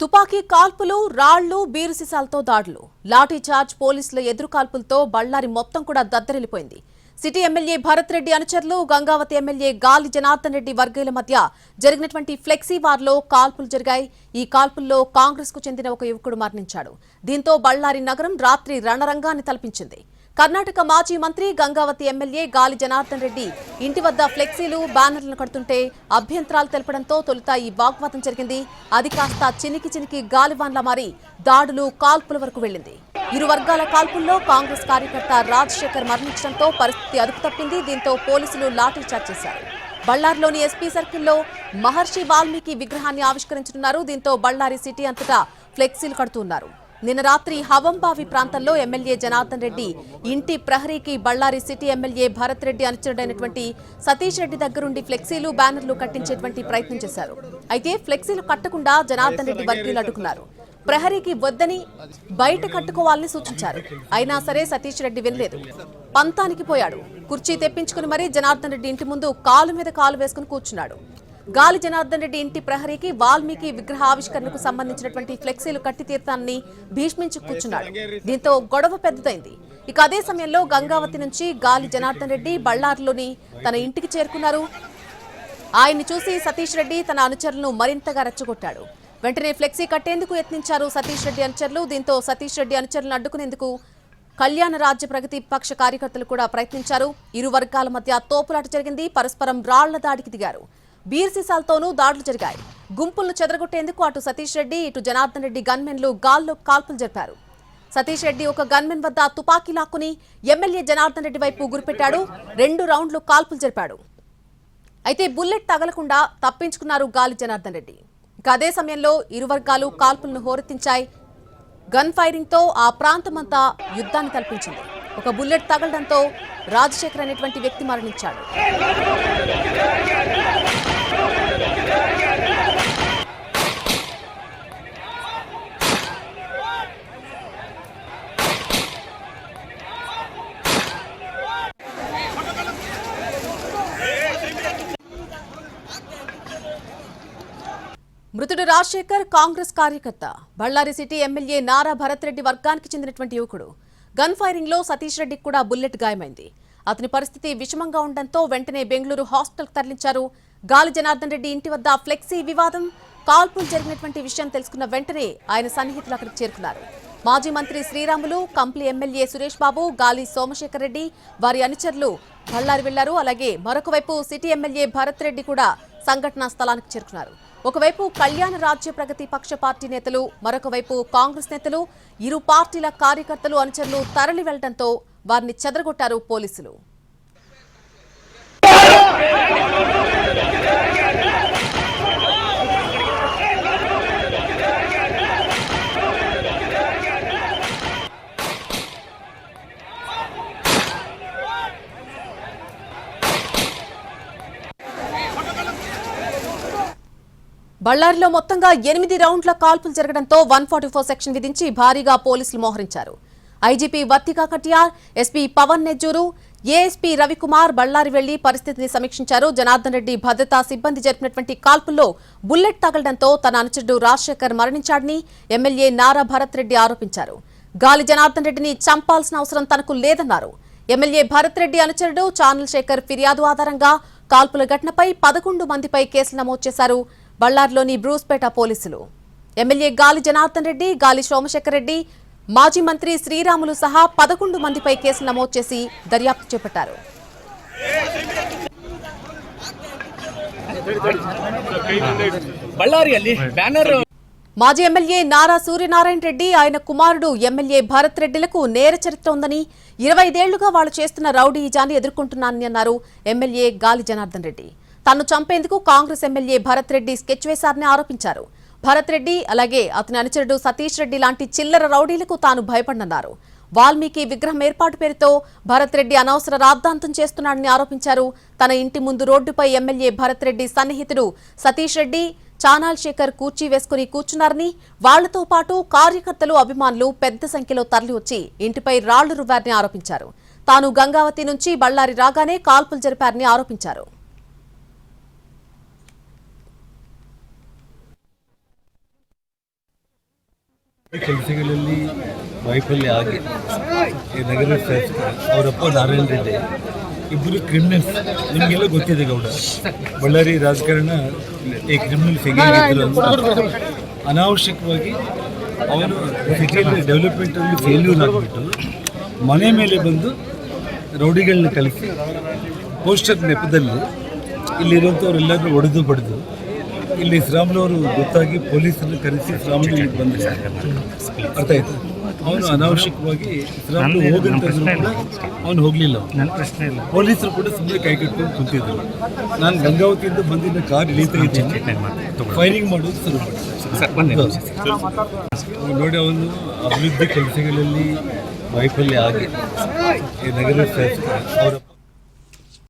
తుపాకీ కాల్పులు, రాళ్లు, బీరు సీసాలతో దాడులు, లాఠీ చార్జ్, పోలీసుల ఎదురుకాల్పులతో బళ్లారి మొత్తం కూడా దద్దరిల్లిపోయింది. సిటీ ఎమ్మెల్యే భరత్ రెడ్డి అనుచరులు, గంగావతి ఎమ్మెల్యే గాలి జనార్దన్ రెడ్డి వర్గీయుల మధ్య జరిగినటువంటి ఫ్లెక్సీ వార్లో కాల్పులు జరిగాయి. ఈ కాల్పుల్లో కాంగ్రెస్ కు చెందిన ఒక యువకుడు మరణించాడు. దీంతో బళ్లారి నగరం రాత్రి రణరంగాన్ని తలపించింది. కర్ణాటక మాజీ మంత్రి గంగావతి ఎమ్మెల్యే గాలి జనార్దన్ రెడ్డి ఇంటి వద్ద ఫ్లెక్సీలు, బ్యానర్లను కడుతుంటే అభ్యంతరాలు తెలపడంతో తొలుత ఈ వాగ్వాదం జరిగింది. అది కాస్త చినికి గాలివాన్లా మారి దాడులు, కాల్పుల వరకు వెళ్లింది. ఇరు వర్గాల కాల్పుల్లో కాంగ్రెస్ కార్యకర్త రాజశేఖర్ మరణించడంతో పరిస్థితి అదుపు తప్పింది. దీంతో పోలీసులు లాఠీచార్జ్ చేశారు. బళ్లారిలోని ఎస్పీ సర్కిల్లో మహర్షి వాల్మీకి విగ్రహాన్ని ఆవిష్కరించనున్నారు. దీంతో బళ్లారి సిటీ అంతటా ఫ్లెక్సీలు కడుతున్నారు. నిన్న రాత్రి హవంబావి ప్రాంతంలో ఎమ్మెల్యే జనార్దన్ రెడ్డి ఇంటి ప్రహరీకి బళ్లారి సిటీ ఎమ్మెల్యే భరత్ రెడ్డి అనుచరుడైనటువంటి సతీష్ రెడ్డి దగ్గరుండి ఫ్లెక్సీలు, బ్యానర్లు కట్టించేటువంటి ప్రయత్నం చేశారు. అయితే ఫ్లెక్సీలు కట్టకుండా జనార్దన్ రెడ్డి వర్గీయులు అడ్డుకున్నారు. ప్రహరీకి వద్దని బయట కట్టుకోవాలని సూచించారు. అయినా సరే సతీష్ రెడ్డి వినలేదు. పంతానికి పోయాడు. కుర్చీ తెప్పించుకుని మరీ జనార్దన్ రెడ్డి ఇంటి ముందు కాలు మీద కాలు వేసుకుని కూర్చున్నాడు. గాలి జనార్దన్ రెడ్డి ఇంటి ప్రహరీకి వాల్మీకి విగ్రహ ఆవిష్కరణకు సంబంధించినటువంటి ఫ్లెక్సీలు కట్టి తీర్థాన్ని భీష్మించి కూర్చున్నాడు. దీంతో గొడవ పెద్దదైంది. ఇక అదే సమయంలో గంగావతి నుంచి గాలి జనార్దన్ రెడ్డి బళ్లారిలోని తన ఇంటికి చేరుకున్నారు. ఆయన్ని చూసి సతీష్ రెడ్డి తన అనుచరులను మరింతగా రెచ్చగొట్టాడు. వెంటనే ఫ్లెక్సీ కట్టేందుకు యత్నించారు సతీష్ రెడ్డి అనుచరులు. దీంతో సతీష్ రెడ్డి అనుచరులను అడ్డుకునేందుకు కళ్యాణ రాజ్య ప్రగతి పక్ష కార్యకర్తలు కూడా ప్రయత్నించారు. ఇరు వర్గాల మధ్య తోపులాట జరిగింది. పరస్పరం రాళ్ల దాడికి దిగారు. బీర్ సీసాలతోనూ దాడులు జరిగాయి. గుంపులను చెదరగొట్టేందుకు అటు సతీష్ రెడ్డి, ఇటు జనార్దన్ రెడ్డి గన్మెన్లు గాల్లో కాల్పులు జరిపారు. సతీష్ రెడ్డి ఒక గన్మెన్ వద్ద తుపాకీ లాక్కుని ఎమ్మెల్యే జనార్దన్ రెడ్డి వైపు గురిపెట్టాడు. 2 రౌండ్లు కాల్పులు జరిపాడు. అయితే బుల్లెట్ తగలకుండా తప్పించుకున్నారు గాలి జనార్దన్ రెడ్డి. ఇక అదే సమయంలో ఇరు వర్గాలు కాల్పులను హోరెత్తించాయి. గన్ ఫైరింగ్ తో ఆ ప్రాంతమంతా యుద్ధాన్ని తలపించింది. ఒక బుల్లెట్ తగలడంతో రాజశేఖర్ అనేటువంటి వ్యక్తి మరణించాడు. మృతుడు రాజశేఖర్ కాంగ్రెస్ కార్యకర్త. బళ్లారి సిటీ ఎమ్మెల్యే నారా భరత్ రెడ్డి వర్గానికి చెందినటువంటి యువకుడు. గన్ ఫైరింగ్ లో సతీష్ రెడ్డికి కూడా బుల్లెట్ గాయమైంది. అతని పరిస్థితి విషమంగా ఉండడంతో వెంటనే బెంగళూరు హాస్పిటల్కు తరలించారు. గాలి జనార్దన్ రెడ్డి ఇంటి వద్ద ఫ్లెక్సీ వివాదం, కాల్పులు జరిగినటువంటి విషయం తెలుసుకున్న వెంటనే ఆయన సన్నిహితులు అక్కడికి చేరుకున్నారు. మాజీ మంత్రి శ్రీరాములు, కంప్లీ ఎమ్మెల్యే సురేష్ బాబు, గాలి సోమశేఖర్ రెడ్డి, వారి అనుచరులు బళ్లారి వెళ్లారు. అలాగే మరొక వైపు సిటీ ఎమ్మెల్యే భరత్ రెడ్డి కూడా సంఘటనా స్థలానికి చేరుకున్నారు. ఒకవైపు కళ్యాణ రాజ్య ప్రగతి పక్ష పార్టీ నేతలు, మరొక వైపు కాంగ్రెస్ నేతలు, ఇరు పార్టీల కార్యకర్తలు, అనుచరులు తరలి వెళ్లడంతో వారిని చెదరగొట్టారు పోలీసులు. బళ్లారిలో మొత్తంగా 8 రౌండ్ల కాల్పులు జరగడంతో 144 సెక్షన్ విధించి భారీగా పోలీసులు మోహరించారు. IGP Vartika Katiyar, SP Pavan Nejjuru, ASP Ravikumar Ballari వెళ్లి పరిస్థితిని సమీక్షించారు. జనార్దన్ రెడ్డి భద్రతా సిబ్బంది జరిపినటువంటి కాల్పుల్లో బుల్లెట్ తగలడంతో తన అనుచరుడు రాజశేఖర్ మరణించాడని ఎమ్మెల్యే నారా భరత్ రెడ్డి ఆరోపించారు. గాలి జనార్దన్ రెడ్డిని చంపాల్సిన అవసరం తనకు లేదన్నారు. ఎమ్మెల్యే భరత్ రెడ్డి అనుచరుడు చానల్ శేఖర్ ఫిర్యాదు ఆధారంగా కాల్పుల ఘటనపై 11 మందిపై కేసులు నమోదు చేశారు బళ్లారిలోని బ్రూస్పేట పోలీసులు. ఎమ్మెల్యే గాలి జనార్దన్ రెడ్డి, గాలి సోమశేఖర్ రెడ్డి, మాజీ మంత్రి శ్రీరాములు సహా 11 మందిపై కేసులు నమోదు చేసి దర్యాప్తు చేపట్టారు. మాజీ ఎమ్మెల్యే నారా సూర్యనారాయణ రెడ్డి, ఆయన కుమారుడు ఎమ్మెల్యే భరత్ రెడ్డిలకు నేర చరిత్ర ఉందని, 25 ఏళ్లుగా వాళ్లు చేస్తున్న రౌడీజాన్ని ఎదుర్కొంటున్నానని అన్నారు ఎమ్మెల్యే గాలి జనార్దన్ రెడ్డి. తన్ను చంపేందుకు కాంగ్రెస్ ఎమ్మెల్యే భరత్ రెడ్డి స్కెచ్ వేశారని ఆరోపించారు. భరత్ రెడ్డి అలాగే అతని అనుచరుడు సతీష్ రెడ్డి లాంటి చిల్లర రౌడీలకు తాను భయపడనన్నారు. వాల్మీకి విగ్రహం ఏర్పాటు పేరుతో భరత్ రెడ్డి అనవసర రాద్ధాంతం చేస్తున్నాడని ఆరోపించారు. తన ఇంటి ముందు రోడ్డుపై ఎమ్మెల్యే భరత్ రెడ్డి సన్నిహితుడు సతీష్ రెడ్డి, చానాల్ శేఖర్ కుర్చీ వేసుకుని కూర్చున్నారని, వాళ్లతో పాటు కార్యకర్తలు, అభిమానులు పెద్ద సంఖ్యలో తరలివచ్చి ఇంటిపై రాళ్లు రువ్వారని ఆరోపించారు. తాను గంగావతి నుంచి బళ్లారి రాగానే కాల్పులు జరిపారని ఆరోపించారు. ಕೆಲಸಗಳಲ್ಲಿ ವೈಫಲ್ಯ ಆಗಿ ಈ ನಗರ ಶಾಸಕ ಅವರಪ್ಪ ನಾರಾಯಣ ರೆಡ್ಡಿ ಇಬ್ಬರು ಕ್ರಿಮಿನಲ್ಸ್ ನಿಮಗೆಲ್ಲ ಗೊತ್ತಿದೆ ಗೌಡ. ಬಳ್ಳಾರಿ ರಾಜಕಾರಣ ಈ ಕ್ರಿಮಿನಲ್ಸ್ ಹೇಗಿದ್ರು ಅನಾವಶ್ಯಕವಾಗಿ ಅವರು ಸಿಟಿಯಲ್ಲಿ ಡೆವಲಪ್ಮೆಂಟಲ್ಲಿ ಫೇಲ್ಯೂರ್ ಆಗಿಬಿಟ್ಟು ಮನೆ ಮೇಲೆ ಬಂದು ರೌಡಿಗಳನ್ನ ಕಲಿಸಿ ಪೋಸ್ಟರ್ ನೆಪದಲ್ಲಿ ಇಲ್ಲಿರುವಂಥವ್ರೆಲ್ಲರೂ ಹೊಡೆದು ಬಡಿದು ಇಲ್ಲಿ ಶ್ರಾಮುಲವರು ಗೊತ್ತಾಗಿ ಪೊಲೀಸರನ್ನು ಕರೆಸಿ ಶ್ರಾಮುಲು ಬಂದ ಅರ್ಥ ಆಯ್ತು. ಅವನು ಅನಾವಶ್ಯಕವಾಗಿ ಶ್ರಾಮುಲು ಹೋಗಂತಂದ್ರು ಕೂಡ ಅವನು ಹೋಗಲಿಲ್ಲ. ನನ್ನ ಪ್ರಶ್ನೆ ಇಲ್ಲ, ಪೊಲೀಸರು ಕೂಡ ಸುಮ್ಮನೆ ಕೈ ಕಟ್ಕೊಂಡು ಕುಂತಿದ್ರು. ನಾನು ಗಂಗಾವತಿಯಿಂದ ಬಂದಿದ್ದ ಕಾರ್ ಇಳಿತಾ ಇದ್ದೀನಿ, ಫೈರಿಂಗ್ ಮಾಡೋದು ಶುರು ಮಾಡಿ ನೋಡಿ. ಅವನು ಅಭಿವೃದ್ಧಿ ಕೆಲಸಗಳಲ್ಲಿ ವೈಫಲ್ಯ ಆಗಿ ಈ ನಗರ ಶಾಸಕ ಅವರ